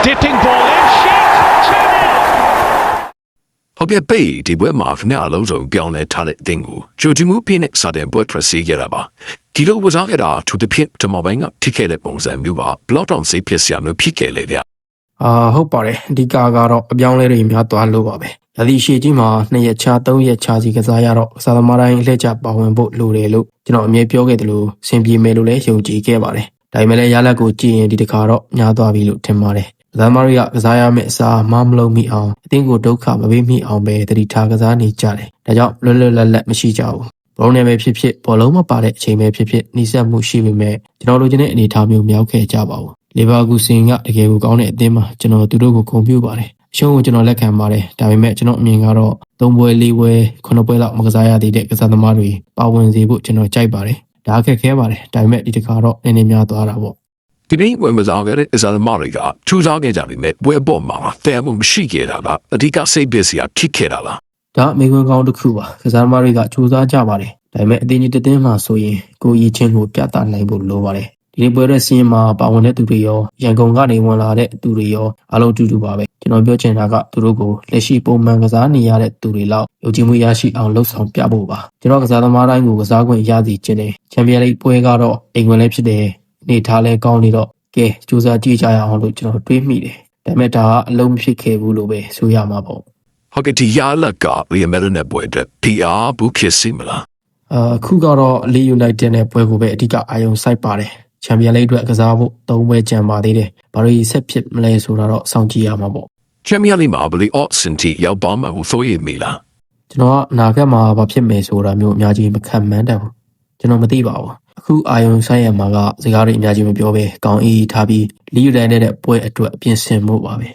Dipping ball in, shot, 2-0. ဟုတ်ကဲ့ပေဒီပွဲမှာခဏအလုံးစုံပြောင်းလဲထားတဲ့အတင်းကိုဂျိုဂျီမူပြင်းနဲ့စတဲ့ပွဲထွက်စီးခဲ့တာပါဒီလိုဝစားခဲ့တာသူတစ်ဖြစ်တမပိုင်းကထိခဲ့တဲ့ပုံစံမျိုးပါဘလော့တောင်စိတ်ဖြစ်စရာမျိုးဖြစ်ခဲ့လေဗျဟုတ်ပါတယ်အဓိကကတော့အပြောင်းလဲတွေများသွားလို့ပါပဲရာသီရှည်ကြီးမှာ2ရက်ချ3ရက်ချစီကစားရတော့ကစားသမားတိုင်းအလှည့်ကျပါဝင်ဖို့လိုတယ်လို့ကျွန်တော်အမြဲပြောခဲ့တယ်လို့ဆင်ပြေမယ်လို့လည်းယုံကြည်ခဲ့ပါတယ်ဒါပေမဲ့လည်းရလက်ကိုကြည့်ရင်ဒီတစ်ခါတော့များသွားပြီလို့ထင်ပါတယ်ကစားသမားတွေကကစားရမယ့်အစားမလုံးမိအောင်အသင်းကိုဒုက္ခမပေးမိအောင်ပဲတတိထားကစားနေကြတယ်ဒါကြောင့်လွတ်လွတ်လပ်လပ်မရှိကြဘူးဘောလုံးနဲ့ပဲဖြစ်ဖြစ်ဘောလုံးမပါတဲ့အချိန်ပဲဖြစ်ဖြစ်နှိစက်မှုရှိပေမဲ့ကျွန်တော်လိုချင်တဲ့အနေအထားမျိုးမရောက်ခဲ့ကြပါဘူးလီဗာပူးစင်ကတကယ်ကိုကောင်းတဲ့အသင်းမှာကျွန်တော်သူတို့ကိုဂုဏ်ပြုပါတယ်အရှုံးကိုကျွန်တော်လက်ခံပါတယ်ဒါပေမဲ့ကျွန်တော်အမြင်ကတော့3ပွဲ4ပွဲ9ပွဲလောက်မကစားရသေးတဲ့ကစားသမားတွေပါဝင်စေဖို့ကျွန်တော်ကြိုက်ပါတယ်ဒါအခက်ခဲပါတယ်ဒါပေမဲ့ဒီတစ်ခါတော့နည်းနည်းများသွားတာပေါ့ဒီနေ့ဝယ်မစားခဲ့တဲ့အစားသမားတွေကထူစားခဲ့ကြပြီမဲ့ပွဲပေါ်မှာတဲမှုမရှိခဲ့တာလားအဓိကစိတ်ပစ္စည်းဖြစ်ခဲ့တာလားဒါမိခွန်းကောင်းတစ်ခုပါကစားသမားတွေကစူးစမ်းကြပါတယ်ဒါပေမဲ့အသင်းကြီးတစ်သင်းမှာဆိုရင်ကိုရည်ချင်းကိုပြသနိုင်ဖို့လိုပါတယ်ဒီနေ့ပွဲရဲ့စီးရင်မှာပါဝင်တဲ့သူတွေရောရန်ကုန်ကနေဝင်လာတဲ့သူတွေရောအားလုံးတူပါပဲကျွန်တော်ပြောချင်တာကသူတို့ကိုလက်ရှိပုံမှန်ကစားနေရတဲ့သူတွေလောက်ယုံကြည်မှုရရှိအောင်လှုပ်ဆောင်ပြဖို့ပါကျွန်တော်ကစားသမားတိုင်းကိုကစားခွင့်ရစီခြင်းနဲ့ချန်ပီယံလိပွဲကတော့အိမ်ဝင်လည်းဖြစ်တယ်နေထားလဲကောင်းနေတော့ကဲစူးစမ်းကြည့်ကြရအောင်လို့ကျွန်တော်တွေးမိတယ်ဒါပေမဲ့ဒါကအလုံးမဖြစ်ခဲ့ဘူးလို့ပဲဆိုရမှာပေါ့ဟုတ်ကဲ့ဒီရလက်ကရီမယ်နဲ့ပွဲတဲ့ PR ဘူးဖြစ်စီမလားအခုကတော့လီယူနိုက်တက်နဲ့ပွဲကိုပဲအဓိကအာရုံစိုက်ပါတယ်ချန်ပီယံလိအတွက်ကစားဖို့3ပွဲကျန်ပါသေးတယ်ဘာလို့ဆက်ဖြစ်မလဲဆိုတာတော့စောင့်ကြည့်ရမှာပေါ့ချန်ပီယံလိမှာဘလီအော့စင်တီရောက်ပါမှာကိုဆိုရမိလားကျွန်တော်ကအနာဂတ်မှာဘာဖြစ်မယ်ဆိုတာမျိုးအများကြီးမခံမှန်းတတ်ဘူးကျွန်တော်မသိပါဘူးအခုအာယုံဆိုင်ရမှာကစကားတွေအများကြီးမပြောဘဲကောင်းအေးထားပြီးလီယူနိုက်တက်တဲ့ပွဲအတွက်ပြင်ဆင်ဖို့ပါပဲ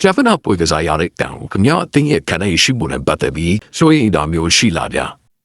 ဂျပန်ကပွဲကစားရတဲ့တောင်ခင်ဗျာအတင်းရဲ့ခံရရှိမှုနဲ့ပတ်သက်ပြီးဆိုရင်ဒါမျိုးရှိလာကြ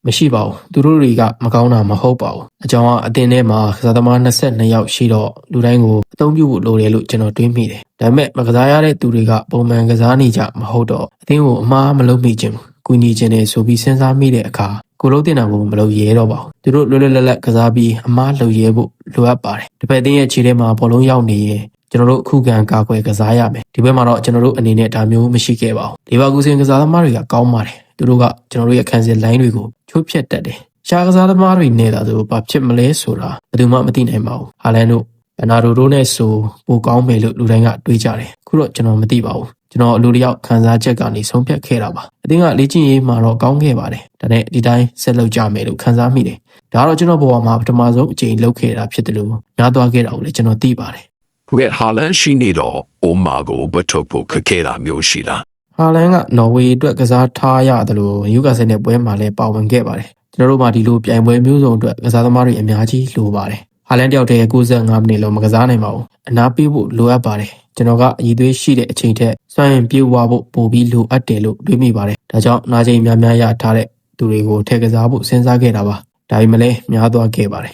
မရှိပါဘူးသူတို့တွေကမကောင်းတာမဟုတ်ပါဘူးအကြောင်းကအတင်းထဲမှာကစားသမား22ယောက်ရှိတော့လူတိုင်းကိုအသုံးပြုဖို့လိုတယ်လို့ကျွန်တော်တွေးမိတယ်ဒါပေမဲ့မကစားရတဲ့သူတွေကပုံမှန်ကစားနေကြမဟုတ်တော့အတင်းကိုအမှားမလုပ်မိခြင်းဘူးကူညီခြင်းနဲ့ဆိုပြီးစဉ်းစားမိတဲ့အခါကိုလုံးတင်တာကိုမလုပ်ရဲတော့ပါဘူးသူတို့လွတ်လွတ်လပ်လပ်ကစားပြီးအမှားလုပ်ရဲဖို့လိုအပ်ပါတယ်တစ်ဖက်အတင်းရဲ့ခြေထဲမှာဘောလုံးရောက်နေရင်ကျွန်တော်တို့အခုခံကာကွယ်ကစားရမယ်ဒီဘက်မှာတော့ကျွန်တော်တို့အနေနဲ့ဒါမျိုးမရှိခဲ့ပါဘူးလီဗာပူးစင်ကစားသမားတွေကကောင်းပါတယ်သူတို့ကကျွန်တော်တို့ရဲ့ခံစစ်လိုင်းတွေကိုချိုးဖျက်တတ်တယ်ရှားကစားသမားတွေနဲ့သာဆိုဘာဖြစ်မလဲဆိုတာဘယ်သူမှမသိနိုင်ပါဘူးဟာလန်တို့ဘန်နာဒိုတို့နဲ့ဆိုပိုကောင်းမယ်လို့လူတိုင်းကတွေးကြတယ်အခုတော့ကျွန်တော်မသိပါဘူးကျွန်တော်အလိုတယောက်ခံစားချက်ကနေဆုံးဖြတ်ခဲ့တာပါအတင်းကလေ့ကျင့်ရေးမှာတော့ကောင်းခဲ့ပါတယ်ဒါနဲ့ဒီတိုင်းဆက်လုပ်ကြမယ်လို့ခံစားမိတယ်ဒါကတော့ကျွန်တော်ဘဝမှာပထမဆုံးအကြိမ်လုပ်ခဲ့တာဖြစ်တယ်လို့များသွားခဲ့တာကိုလည်းကျွန်တော်သိပါတယ်ဟုတ်ကဲ့ဟာလန်ရှိနေတော့အိုမာကိုဘတ်ထုတ်ဖို့ခက်ခဲတာမျိုးရှိလားဟာလန်ကနော်ဝေအတွက်ကစားထားရတယ်လို့ယူကာဆယ်နဲ့ပွဲမှာလည်းပါဝင်ခဲ့ပါတယ်ကျွန်တော်တို့မှဒီလိုပြိုင်ပွဲမျိုးစုံအတွက်ကစားသမားတွေအများကြီးလိုပါတယ်ဟာလန်တယောက်တည်း95မိနစ်လုံးမကစားနိုင်ပါဘူးအနာပေးဖို့လိုအပ်ပါတယ်ကျွန်တော်ကအည်သွေးရှိတဲ့အချိန်ထက်စွမ်းရင်ပြေဝဖို့ပိုပြီးလိုအပ်တယ်လို့တွေးမိပါတယ်ဒါကြောင့်နာကျင်များများရထားတဲ့သူတွေကိုထည့်ကစားဖို့စဉ်းစားခဲ့တာပါဒါပေမဲ့လည်းများသွားခဲ့ပါတယ်